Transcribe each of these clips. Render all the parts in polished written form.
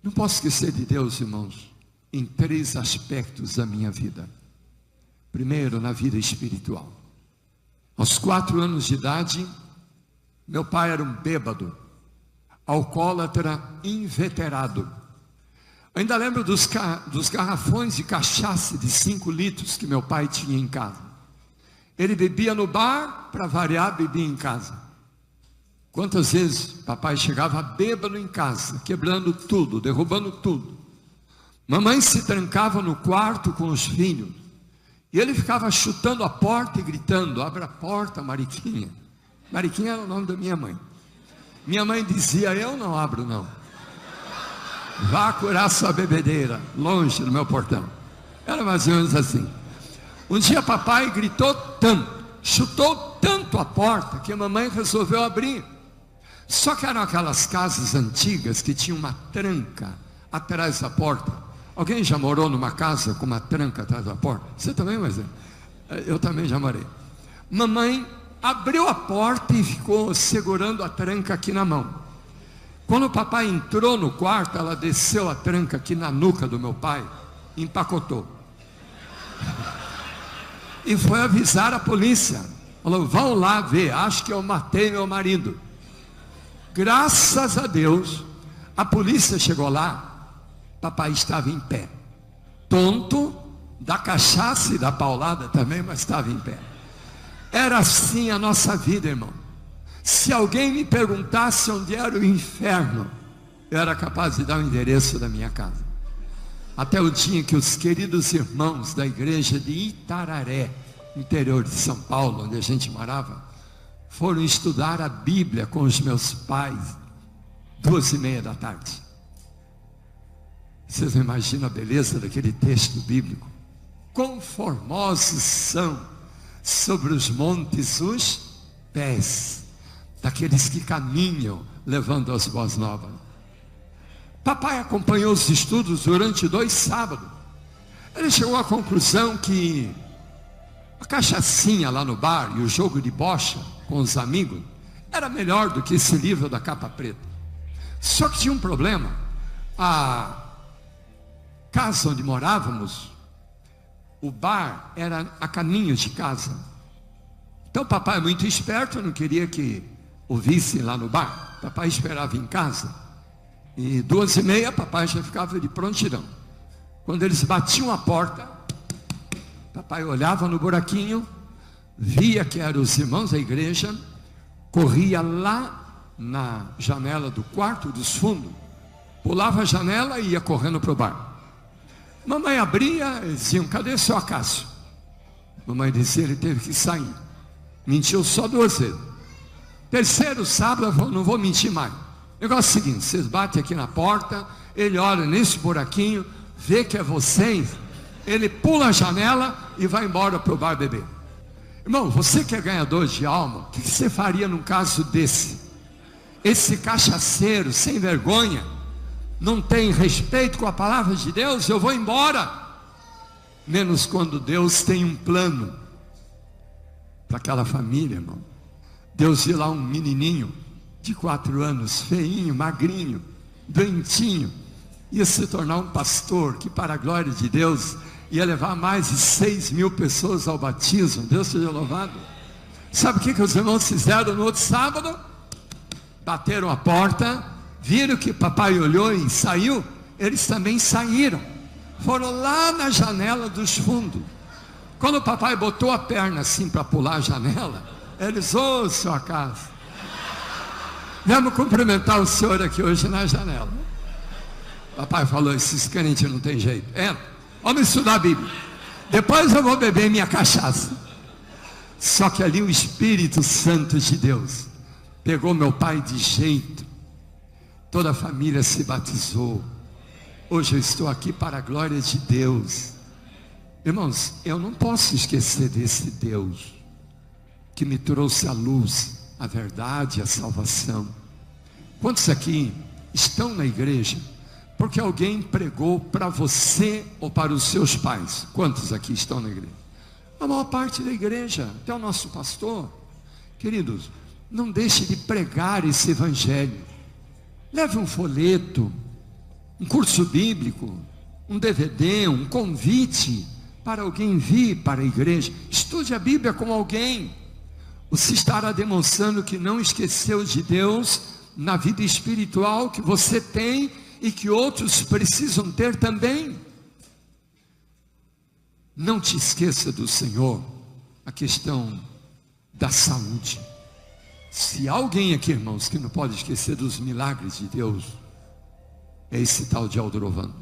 Não posso esquecer de Deus, irmãos, em 3 aspectos da minha vida. Primeiro, na vida espiritual. Aos 4 anos de idade, meu pai era um bêbado, alcoólatra inveterado. Ainda lembro dos garrafões de cachaça de 5 litros que meu pai tinha em casa. Ele bebia no bar, para variar, bebia em casa. Quantas vezes papai chegava bêbado em casa, quebrando tudo, derrubando tudo. Mamãe se trancava no quarto com os filhos. E ele ficava chutando a porta e gritando: abre a porta, Mariquinha. Mariquinha era o nome da minha mãe. Minha mãe dizia: eu não abro não. Vá curar sua bebedeira, longe do meu portão. Era mais ou menos assim. Um dia papai gritou tanto, chutou tanto a porta, que a mamãe resolveu abrir. Só que eram aquelas casas antigas que tinham uma tranca atrás da porta. Alguém já morou numa casa com uma tranca atrás da porta? Você também, mas eu também já morei. Mamãe abriu a porta e ficou segurando a tranca aqui na mão. Quando o papai entrou no quarto, ela desceu a tranca aqui na nuca do meu pai, empacotou. E foi avisar a polícia. Falou: vão lá ver, acho que eu matei meu marido. Graças a Deus, a polícia chegou lá, papai estava em pé. Tonto, da cachaça e da paulada também, mas estava em pé. Era assim a nossa vida, irmão. Se alguém me perguntasse onde era o inferno, eu era capaz de dar o endereço da minha casa. Até o dia que os queridos irmãos da igreja de Itararé, interior de São Paulo, onde a gente morava, foram estudar a Bíblia com os meus pais, 2:30 da tarde. Vocês não imaginam a beleza daquele texto bíblico? Quão formosos são sobre os montes os pés daqueles que caminham levando as boas novas. Papai acompanhou os estudos durante 2 sábados. Ele chegou à conclusão que a cachaçinha lá no bar e o jogo de bocha com os amigos era melhor do que esse livro da capa preta. Só que tinha um problema. A casa onde morávamos, o bar era a caminho de casa. Então papai, muito esperto, não queria que o vissem lá no bar. Papai esperava em casa. E 2:30 papai já ficava de prontidão. Quando eles batiam a porta, papai olhava no buraquinho, via que eram os irmãos da igreja, corria lá na janela do quarto dos fundos, pulava a janela e ia correndo para o bar. Mamãe abria, eles diziam: cadê seu Acácio? Mamãe dizia: ele teve que sair. Mentiu só 2 vezes. Terceiro sábado, falou: não vou mentir mais. O negócio é o seguinte: vocês batem aqui na porta, ele olha nesse buraquinho, vê que é vocês, ele pula a janela e vai embora para o bar beber. Irmão, você que é ganhador de alma, o que você faria num caso desse? Esse cachaceiro sem vergonha, não tem respeito com a palavra de Deus, eu vou embora. Menos quando Deus tem um plano para aquela família, irmão. Deus viu lá um menininho de 4 anos, feinho, magrinho, doentinho, ia se tornar um pastor, que para a glória de Deus, ia levar mais de 6.000 pessoas ao batismo. Deus seja louvado. Sabe o que os irmãos fizeram no outro sábado? Bateram a porta, viram que papai olhou e saiu, eles também saíram, foram lá na janela dos fundos. Quando o papai botou a perna assim para pular a janela, eles: ô, seu Acácio, vamos cumprimentar o senhor aqui hoje na janela. Papai falou: esses crentes não tem jeito, vamos estudar a Bíblia, depois eu vou beber minha cachaça. Só que ali o Espírito Santo de Deus pegou meu pai de jeito, toda a família se batizou. Hoje eu estou aqui para a glória de Deus. Irmãos, eu não posso esquecer desse Deus que me trouxe a luz, a verdade, a salvação. Quantos aqui estão na igreja porque alguém pregou para você ou para os seus pais? Quantos aqui estão na igreja? A maior parte da igreja, até o nosso pastor. Queridos, não deixe de pregar esse evangelho. Leve um folheto, um curso bíblico, um DVD, um convite para alguém vir para a igreja. Estude a Bíblia com alguém. Você estará demonstrando que não esqueceu de Deus na vida espiritual que você tem e que outros precisam ter também. Não te esqueça do Senhor. A questão da saúde. Se há alguém aqui, irmãos, que não pode esquecer dos milagres de Deus, é esse tal de Aldrovando.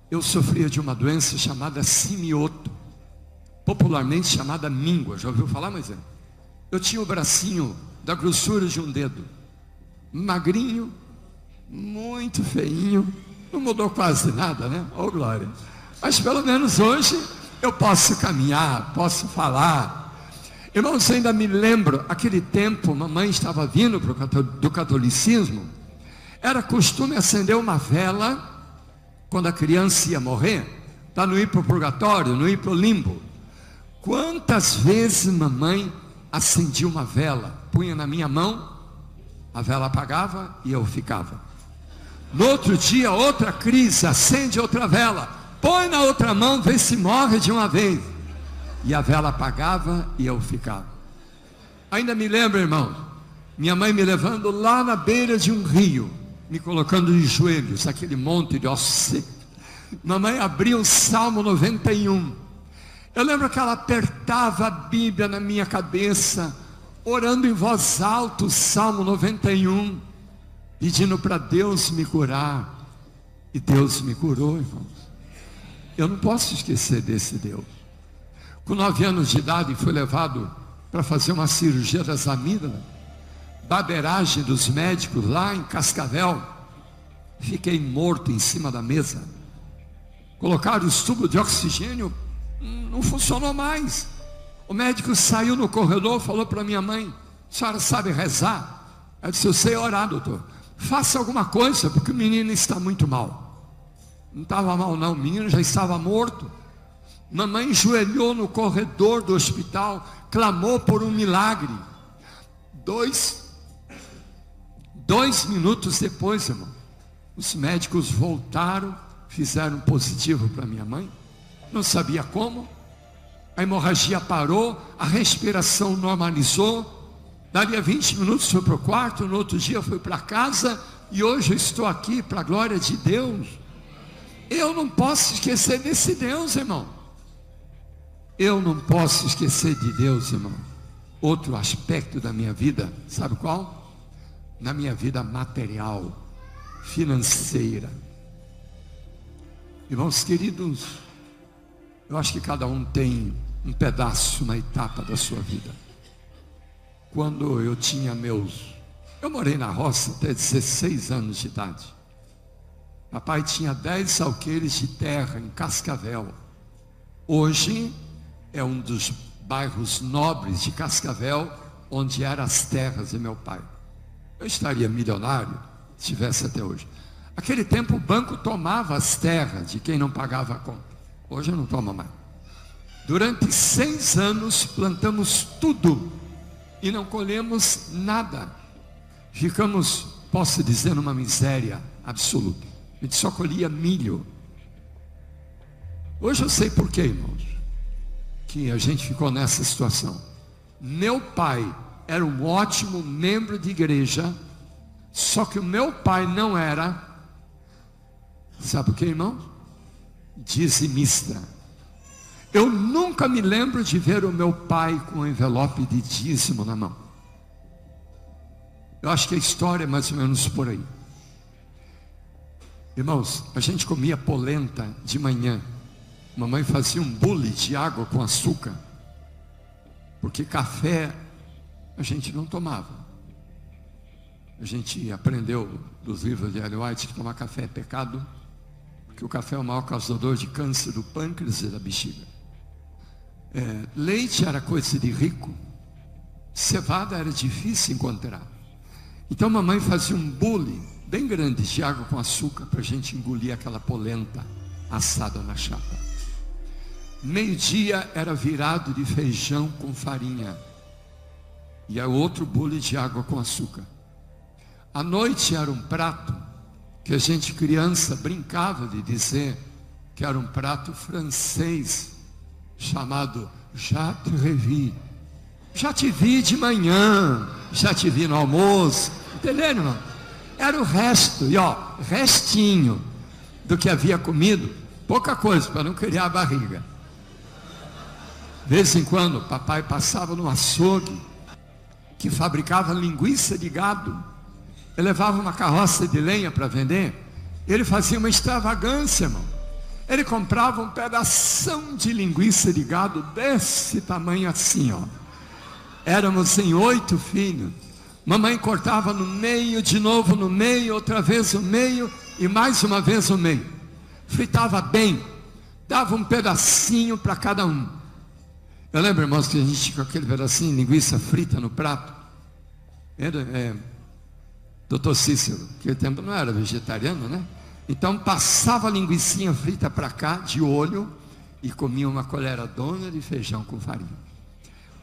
Eu sofria de uma doença chamada simioto, popularmente chamada míngua. Já ouviu falar, Moisés? Eu tinha o bracinho da grossura de um dedo, magrinho, muito feinho, não mudou quase nada, né? Oh glória! Mas pelo menos hoje eu posso caminhar, posso falar. Irmãos, ainda me lembro, aquele tempo, mamãe estava vindo do catolicismo, era costume acender uma vela, quando a criança ia morrer, para não ir para o purgatório, não ir para o limbo. Quantas vezes mamãe acendia uma vela, punha na minha mão, a vela apagava e eu ficava. No outro dia, outra crise, acende outra vela, põe na outra mão, vê se morre de uma vez. E a vela apagava e eu ficava. Ainda me lembro, irmão, minha mãe me levando lá na beira de um rio, me colocando de joelhos, aquele monte de ossos secos. Mamãe abriu o Salmo 91. Eu lembro que ela apertava a Bíblia na minha cabeça, orando em voz alta o Salmo 91, pedindo para Deus me curar. E Deus me curou, irmãos. Eu não posso esquecer desse Deus. Com 9 anos de idade, fui levado para fazer uma cirurgia das amígdalas, baberagem dos médicos lá em Cascavel. Fiquei morto em cima da mesa. Colocaram os tubos de oxigênio, não funcionou mais. O médico saiu no corredor, falou para minha mãe: a senhora sabe rezar? Eu disse: eu sei orar, doutor. Faça alguma coisa, porque o menino está muito mal. Não estava mal não, o menino já estava morto. Mamãe enjoelhou no corredor do hospital, clamou por um milagre. Dois minutos depois, irmão, os médicos voltaram, fizeram positivo para minha mãe. Não sabia como. A hemorragia parou, a respiração normalizou. Daria 20 minutos foi para o quarto, no outro dia foi para casa, e hoje eu estou aqui para a glória de Deus. Eu não posso esquecer desse Deus, irmão. Eu não posso esquecer de Deus, irmão. Outro aspecto da minha vida, sabe qual? Na minha vida material, financeira. Irmãos queridos, eu acho que cada um tem um pedaço, uma etapa da sua vida. Quando eu tinha eu morei na roça até 16 anos de idade. Papai tinha 10 alqueires de terra em Cascavel. Hoje é um dos bairros nobres de Cascavel, onde eram as terras de meu pai. Eu estaria milionário se tivesse até hoje. Aquele tempo o banco tomava as terras de quem não pagava a conta. Hoje não toma mais. Durante 6 anos plantamos tudo e não colhemos nada. Ficamos, posso dizer, numa miséria absoluta. A gente só colhia milho. Hoje eu sei por quê, irmãos, que a gente ficou nessa situação. Meu pai era um ótimo membro de igreja, só que o meu pai não era, sabe o que, irmão? Dizimista. Eu nunca me lembro de ver o meu pai com um envelope de dízimo na mão. Eu acho que a história é mais ou menos por aí. Irmãos, a gente comia polenta de manhã. Mamãe fazia um bule de água com açúcar, porque café a gente não tomava. A gente aprendeu dos livros de Ellen White que tomar café é pecado, porque o café é o maior causador de câncer do pâncreas e da bexiga. Leite era coisa de rico, cevada era difícil encontrar. Então mamãe fazia um bule bem grande de água com açúcar para a gente engolir aquela polenta assada na chapa. Meio-dia era virado de feijão com farinha, e é outro bule de água com açúcar. À noite era um prato que a gente criança brincava de dizer que era um prato francês chamado já te revi. Já te vi de manhã, já te vi no almoço. Entendeu, irmão? Era o resto, e ó, restinho do que havia comido, pouca coisa para não criar a barriga. De vez em quando, papai passava no açougue que fabricava linguiça de gado. Ele levava uma carroça de lenha para vender. Ele fazia uma extravagância, irmão. Ele comprava um pedação de linguiça de gado desse tamanho assim, ó. Éramos em 8 filhos. Mamãe cortava no meio, de novo no meio, outra vez no meio e mais uma vez no meio. Fritava bem, dava um pedacinho para cada um. Eu lembro, irmãos, que a gente tinha aquele pedacinho de linguiça frita no prato. Doutor Cícero, naquele tempo não era vegetariano, né? Então passava a linguicinha frita para cá, de olho, e comia uma colheradona de feijão com farinha.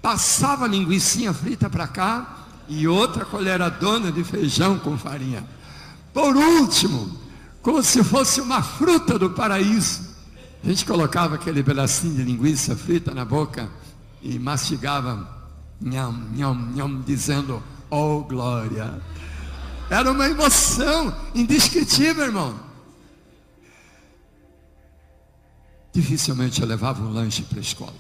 Passava a linguicinha frita para cá, e outra colheradona de feijão com farinha. Por último, como se fosse uma fruta do paraíso, a gente colocava aquele pedacinho de linguiça frita na boca e mastigava, nham, nham, nham, dizendo, oh glória. Era uma emoção indescritível, irmão. Dificilmente eu levava um lanche para a escola.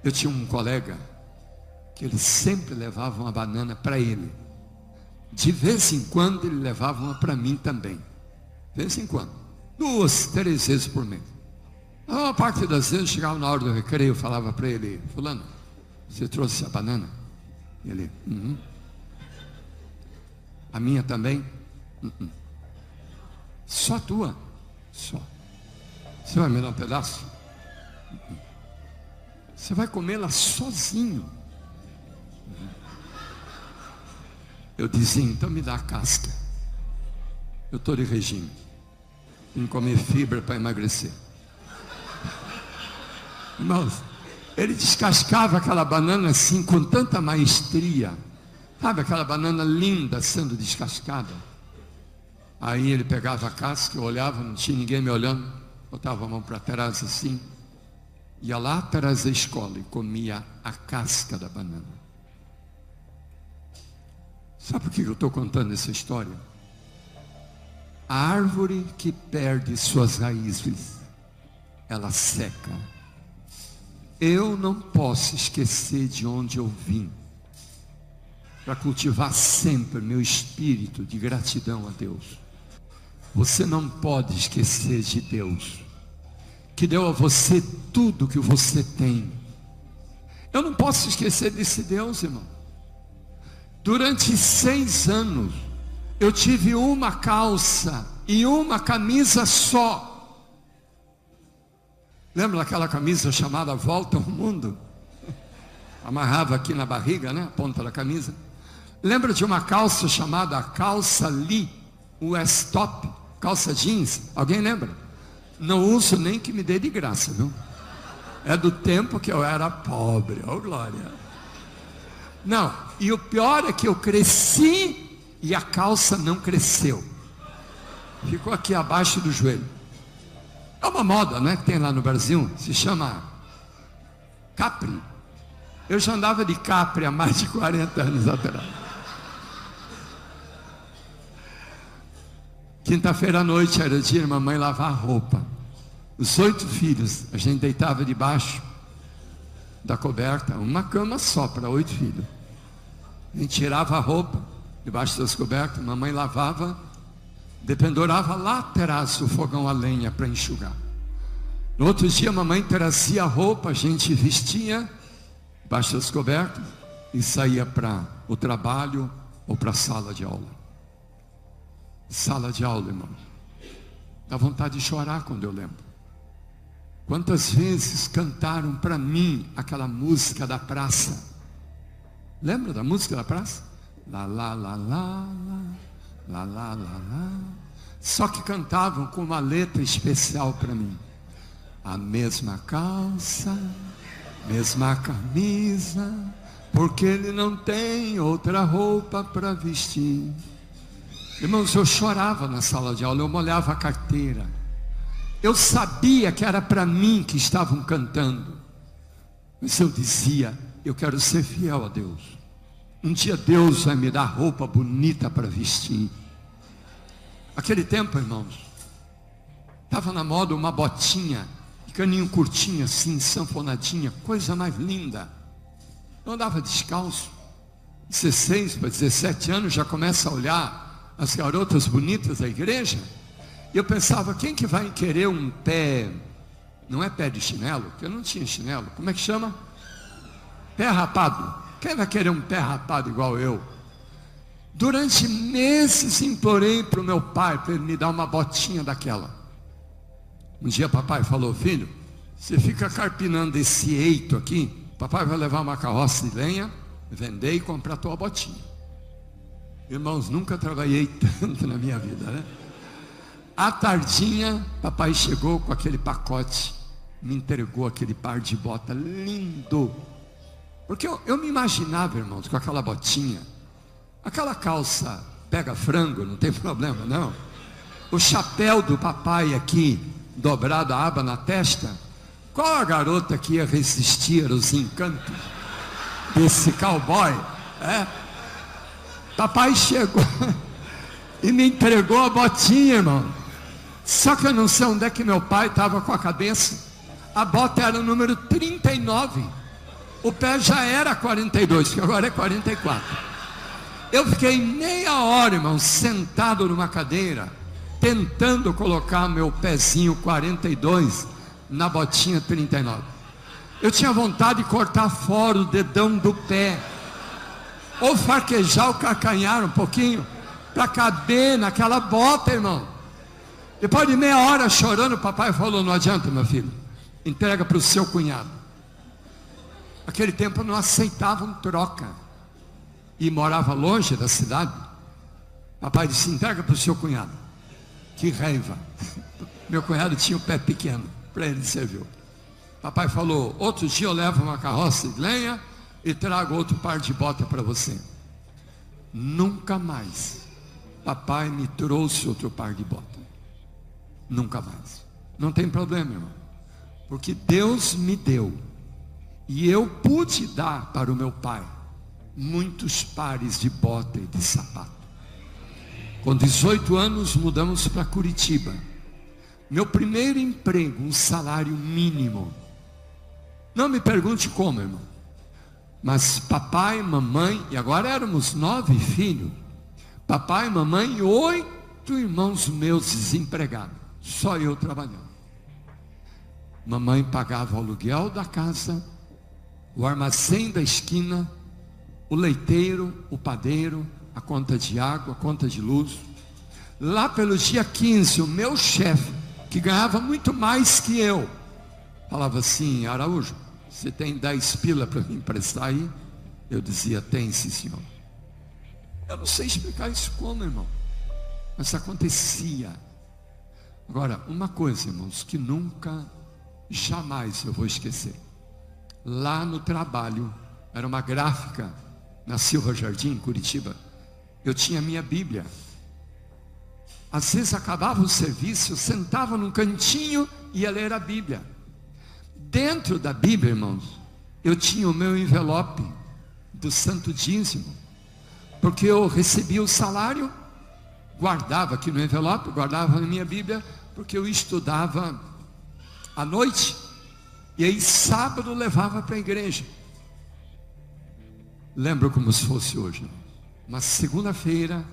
Eu tinha um colega que ele sempre levava uma banana para ele. De vez em quando ele levava uma para mim também. De vez em quando. 2, 3 vezes por mês. A maior parte das vezes chegava na hora do recreio, eu falava para ele, fulano, você trouxe a banana? Ele, A minha também? Só a tua? Só. Você vai me dar um pedaço? Você vai comê-la sozinho. Eu dizia, então me dá a casca. Eu estou de regime. Tenho que comer fibra para emagrecer. Irmãos, ele descascava aquela banana assim com tanta maestria. Sabe aquela banana linda sendo descascada? Aí ele pegava a casca, eu olhava, não tinha ninguém me olhando, botava a mão para trás assim, ia lá atrás da escola e comia a casca da banana. Sabe por que eu estou contando essa história? A árvore que perde suas raízes, ela seca. Eu não posso esquecer de onde eu vim, para cultivar sempre meu espírito de gratidão a Deus. Você não pode esquecer de Deus, que deu a você tudo que você tem. Eu não posso esquecer desse Deus, irmão. Durante 6 anos, eu tive uma calça e uma camisa só. Lembra daquela camisa chamada Volta ao Mundo? Amarrava aqui na barriga, né? A ponta da camisa. Lembra de uma calça chamada calça Lee, US Top, calça jeans? Alguém lembra? Não uso nem que me dê de graça, viu? É do tempo que eu era pobre, oh glória. Não, e o pior é que eu cresci e a calça não cresceu. Ficou aqui abaixo do joelho. É uma moda, né, que tem lá no Brasil, se chama Capri. Eu já andava de Capri há mais de 40 anos atrás. Quinta-feira à noite era dia de mamãe lavar a roupa. Os 8 filhos, a gente deitava debaixo da coberta, uma cama só para 8 filhos. A gente tirava a roupa debaixo das cobertas, mamãe lavava, dependurava lá atrás do fogão a lenha para enxugar. No outro dia, mamãe trazia a roupa, a gente vestia debaixo das cobertas e saía para o trabalho ou para a sala de aula. Sala de aula, irmão. Dá vontade de chorar quando eu lembro. Quantas vezes cantaram para mim aquela música da praça? Lembra da música da praça? Lá, lá, lá, lá, lá, lá, lá, lá, lá. Só que cantavam com uma letra especial para mim. A mesma calça, mesma camisa, porque ele não tem outra roupa para vestir. Irmãos, eu chorava na sala de aula, eu molhava a carteira. Eu sabia que era para mim que estavam cantando. Mas eu dizia, eu quero ser fiel a Deus. Um dia Deus vai me dar roupa bonita para vestir. Aquele tempo, irmãos, estava na moda uma botinha, de caninho curtinho assim, sanfonadinha, coisa mais linda. Eu andava descalço, 16 para 17 anos, já começa a olhar as garotas bonitas da igreja. E eu pensava, quem que vai querer um pé, não é pé de chinelo, porque eu não tinha chinelo, como é que chama? Pé rapado. Quem vai querer um pé rapado igual eu? Durante meses implorei para o meu pai, para ele me dar uma botinha daquela. Um dia papai falou, filho, você fica carpinando esse eito aqui, papai vai levar uma carroça de lenha, vender e comprar a tua botinha. Irmãos, nunca trabalhei tanto na minha vida, né? À tardinha, papai chegou com aquele pacote, me entregou aquele par de bota lindo. Porque eu me imaginava, irmãos, com aquela botinha, aquela calça pega frango, não tem problema não. O chapéu do papai aqui, dobrado a aba na testa. Qual a garota que ia resistir aos encantos desse cowboy? Papai chegou e me entregou a botinha, irmão. Só que eu não sei onde é que meu pai estava com a cabeça. A bota era o número 39. O pé já era 42, que agora é 44. Eu fiquei meia hora, irmão, sentado numa cadeira, tentando colocar meu pezinho 42 na botinha 39. Eu tinha vontade de cortar fora o dedão do pé, ou farquejar o calcanhar um pouquinho, para caber naquela bota, irmão. Depois de meia hora chorando, o papai falou, não adianta, meu filho, entrega para o seu cunhado. Naquele tempo não aceitavam troca, e morava longe da cidade. Papai disse, entrega para o seu cunhado. Que raiva. Meu cunhado tinha o pé pequeno, para ele serviu. Papai falou, outro dia eu levo uma carroça de lenha e trago outro par de bota para você. Nunca mais papai me trouxe outro par de bota. Nunca mais. Não tem problema, irmão, porque Deus me deu, e eu pude dar para o meu pai muitos pares de bota e de sapato. Com 18 anos mudamos para Curitiba. Meu primeiro emprego, um salário mínimo. Não me pergunte como, irmão, mas papai, mamãe, e agora éramos 9 filhos, papai, mamãe e 8 irmãos meus desempregados, só eu trabalhando. Mamãe pagava o aluguel da casa, o armazém da esquina, o leiteiro, o padeiro, a conta de água, a conta de luz. Lá pelo dia 15, o meu chefe, que ganhava muito mais que eu, falava assim, Araújo, você tem 10 pila para me emprestar aí? Eu dizia, tem sim, senhor. Eu não sei explicar isso como, irmão, mas acontecia. Agora, uma coisa, irmãos, que nunca, jamais eu vou esquecer. Lá no trabalho, era uma gráfica na Silva Jardim, em Curitiba. Eu tinha minha Bíblia. Às vezes acabava o serviço, eu sentava num cantinho e ia ler a Bíblia. Dentro da Bíblia, irmãos, eu tinha o meu envelope do Santo Dízimo, porque eu recebia o salário, guardava aqui no envelope, guardava na minha Bíblia, porque eu estudava à noite, e aí sábado levava para a igreja. Lembro como se fosse hoje. Uma segunda-feira,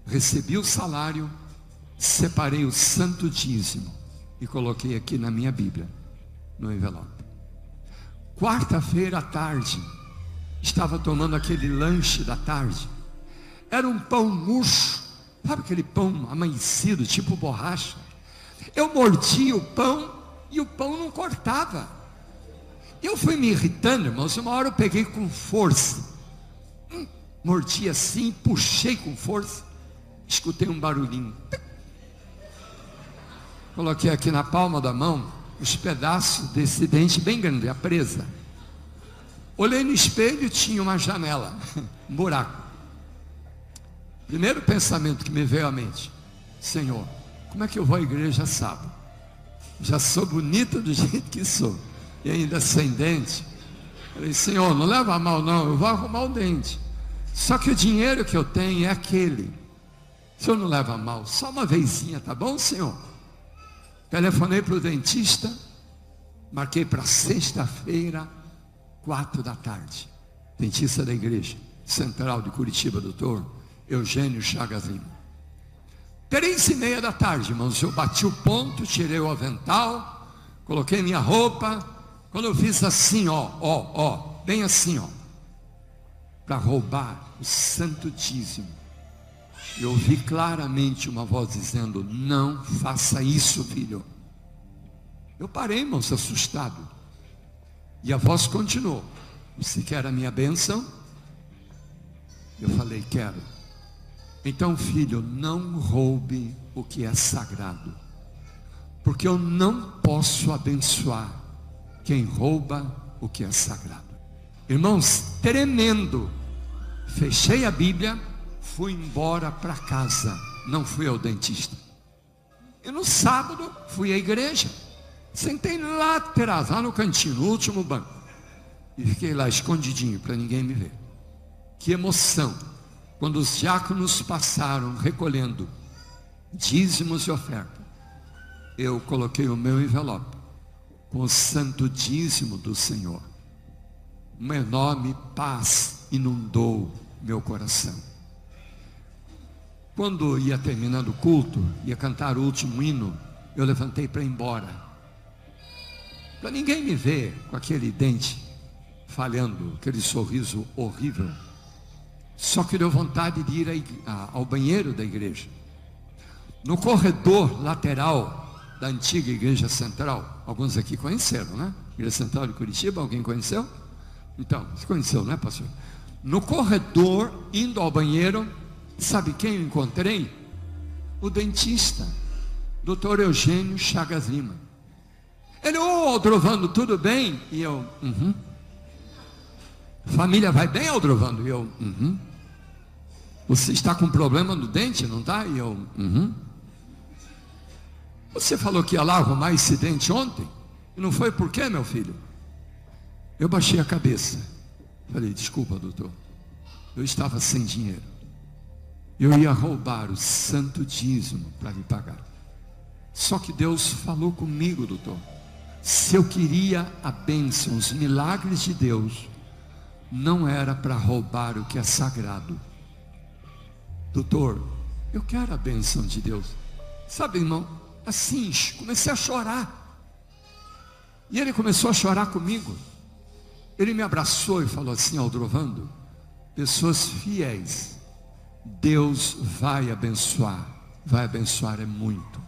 recebi o salário, separei o Santo Dízimo e coloquei aqui na minha Bíblia, no envelope. Quarta-feira à tarde, estava tomando aquele lanche da tarde. Era um pão murcho, sabe aquele pão amanhecido, tipo borracha? Eu mordia o pão e o pão não cortava. Eu fui me irritando, irmãos. Uma hora eu peguei com força, mordi assim, puxei com força, escutei um barulhinho. Coloquei aqui na palma da mão os pedaços desse dente bem grande, a presa. Olhei no espelho, tinha uma janela, um buraco. Primeiro pensamento que me veio à mente: Senhor, como é que eu vou à igreja sábado? Já sou bonita do jeito que sou, e ainda sem dente. Falei: Senhor, não leva a mal não, eu vou arrumar o dente. Só que o dinheiro que eu tenho é aquele. O senhor não leva a mal, só uma vezinha, tá bom, Senhor? Telefonei para o dentista, marquei para sexta-feira, 4 da tarde. Dentista da igreja central de Curitiba, doutor Eugênio Chagas Lima. 3:30 da tarde, irmãos, eu bati o ponto, tirei o avental, coloquei minha roupa. Quando eu fiz assim, bem assim, para roubar o santo dízimo, eu ouvi claramente uma voz dizendo: não faça isso, filho. Eu parei, irmãos, assustado. E a voz continuou: você quer a minha bênção? Eu falei: quero. Então, filho, não roube o que é sagrado, porque eu não posso abençoar quem rouba o que é sagrado. Irmãos, tremendo, fechei a Bíblia, fui embora para casa, não fui ao dentista. E no sábado fui à igreja, sentei lá atrás, lá no cantinho, no último banco, e fiquei lá escondidinho para ninguém me ver. Que emoção quando os diáconos passaram recolhendo dízimos e oferta. Eu coloquei o meu envelope com o santo dízimo do Senhor. Uma enorme paz inundou meu coração. Quando ia terminando o culto, ia cantar o último hino, eu levantei para ir embora, para ninguém me ver com aquele dente falhando, aquele sorriso horrível. Só que deu vontade de ir ao banheiro da igreja. No corredor lateral da antiga igreja central, alguns aqui conheceram, né? Igreja Central de Curitiba, alguém conheceu? Então, você conheceu, né, pastor? No corredor, indo ao banheiro, sabe quem eu encontrei? O dentista, doutor Eugênio Chagas Lima. Ele: Aldrovando, tudo bem? E eu: Família vai bem, Aldrovando? E eu: Você está com problema no dente, não está? E eu: Você falou que ia lá arrumar esse dente ontem? E não foi por quê, meu filho? Eu baixei a cabeça. Falei: desculpa, doutor, eu estava sem dinheiro. Eu ia roubar o santo dízimo para lhe pagar. Só que Deus falou comigo, doutor. Se eu queria a bênção, os milagres de Deus, não era para roubar o que é sagrado. Doutor, eu quero a bênção de Deus. Sabe, irmão, assim, comecei a chorar. E ele começou a chorar comigo. Ele me abraçou e falou assim: Aldrovando, pessoas fiéis, Deus vai abençoar é muito.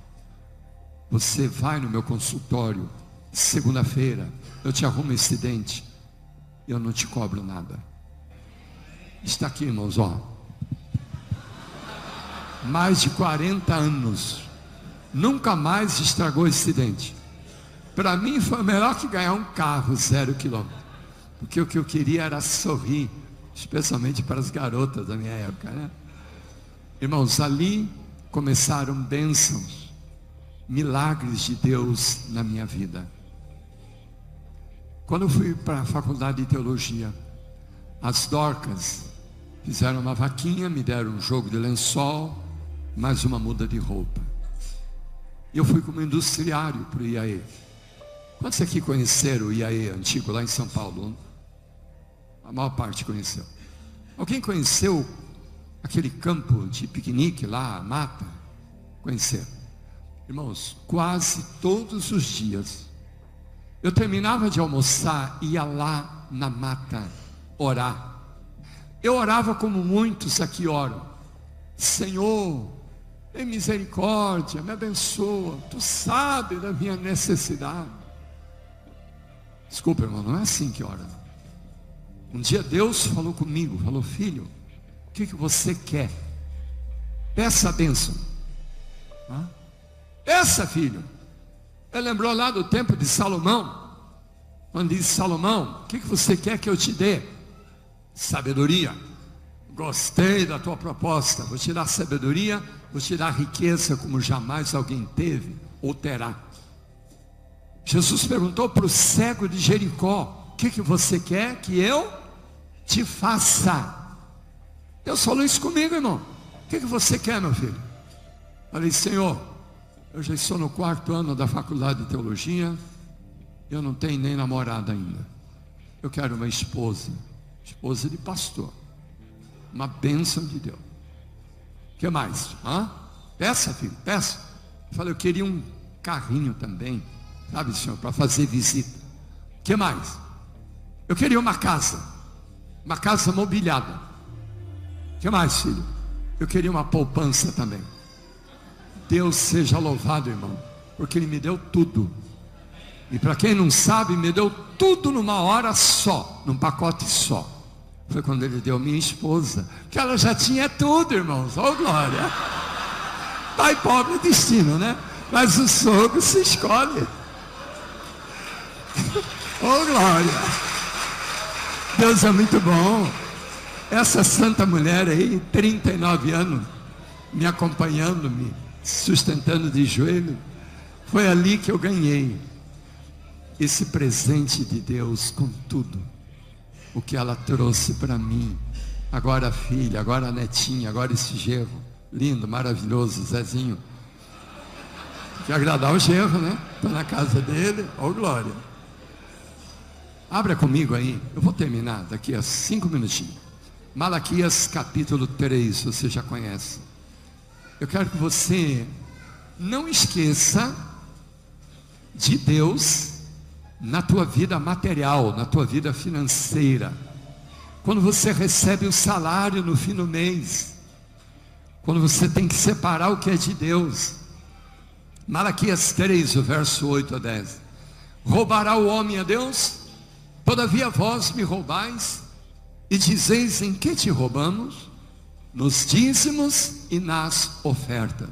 Você vai no meu consultório, segunda-feira, eu te arrumo esse dente, eu não te cobro nada. Está aqui, irmãos, mais de 40 anos, nunca mais estragou esse dente. Para mim foi melhor que ganhar um carro 0 quilômetro, porque o que eu queria era sorrir, especialmente para as garotas da minha época, né? Irmãos, ali começaram bênçãos, milagres de Deus na minha vida. Quando eu fui para a faculdade de teologia, as Dorcas fizeram uma vaquinha, me deram um jogo de lençol, mais uma muda de roupa. E eu fui como industriário para o IAE. Quantos aqui conheceram o IAE antigo lá em São Paulo? A maior parte conheceu. Alguém conheceu aquele campo de piquenique lá, a mata? Conheceram. Irmãos, quase todos os dias eu terminava de almoçar, ia lá na mata orar. Eu orava como muitos aqui oram: Senhor, tem misericórdia, me abençoa, Tu sabe da minha necessidade. Desculpa, irmão, não é assim que ora. Um dia Deus falou comigo, falou: filho, o que você quer? Peça a bênção. Peça, filho. Ele lembrou lá do tempo de Salomão, quando disse: Salomão, o que você quer que eu te dê? Sabedoria. Gostei da tua proposta. Vou te dar sabedoria, vou te dar riqueza como jamais alguém teve ou terá. Jesus perguntou para o cego de Jericó: o que você quer que eu te faça? Deus falou isso comigo, irmão. O que você quer, meu filho? Falei: Senhor, eu já estou no 4º ano da faculdade de teologia, eu não tenho nem namorada ainda. Eu quero uma esposa de pastor, uma bênção de Deus. O que mais? Peça, filho, peça. Eu falei: eu queria um carrinho também, sabe, Senhor, para fazer visita. O que mais? Eu queria uma casa mobiliada. O que mais, filho? Eu queria uma poupança também. Deus seja louvado, irmão, porque Ele me deu tudo. E para quem não sabe, me deu tudo numa hora só, num pacote só. Foi quando Ele deu minha esposa, que ela já tinha tudo, irmãos. Oh, glória! Pai pobre é destino, né? Mas o sogro se escolhe. Oh, glória! Deus é muito bom. Essa santa mulher aí, 39 anos, me acompanhando, me sustentando de joelho, foi ali que eu ganhei esse presente de Deus com tudo o que ela trouxe para mim. Agora a filha, agora a netinha, agora esse genro lindo, maravilhoso, Zezinho. Tem que agradar o genro, né? Estou na casa dele. Oh, glória! Abra comigo aí, eu vou terminar daqui a 5 minutinhos. Malaquias capítulo 3, você já conhece. Eu quero que você não esqueça de Deus na tua vida material, na tua vida financeira. Quando você recebe o salário no fim do mês, quando você tem que separar o que é de Deus. Malaquias 3, o verso 8 a 10. Roubará o homem a Deus? Todavia vós me roubais, e dizeis: em que te roubamos? Nos dízimos e nas ofertas.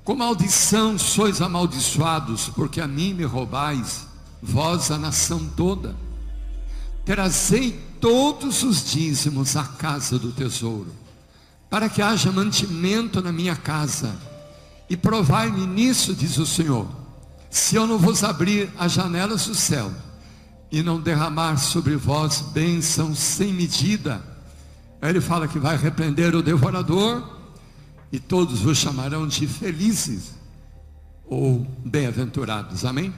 Com maldição sois amaldiçoados, porque a mim me roubais, vós a nação toda. Trazei todos os dízimos à casa do tesouro, para que haja mantimento na minha casa, e provai-me nisso, diz o Senhor, se eu não vos abrir as janelas do céu, e não derramar sobre vós bênção sem medida. Aí ele fala que vai repreender o devorador, e todos vos chamarão de felizes ou bem-aventurados. Amém?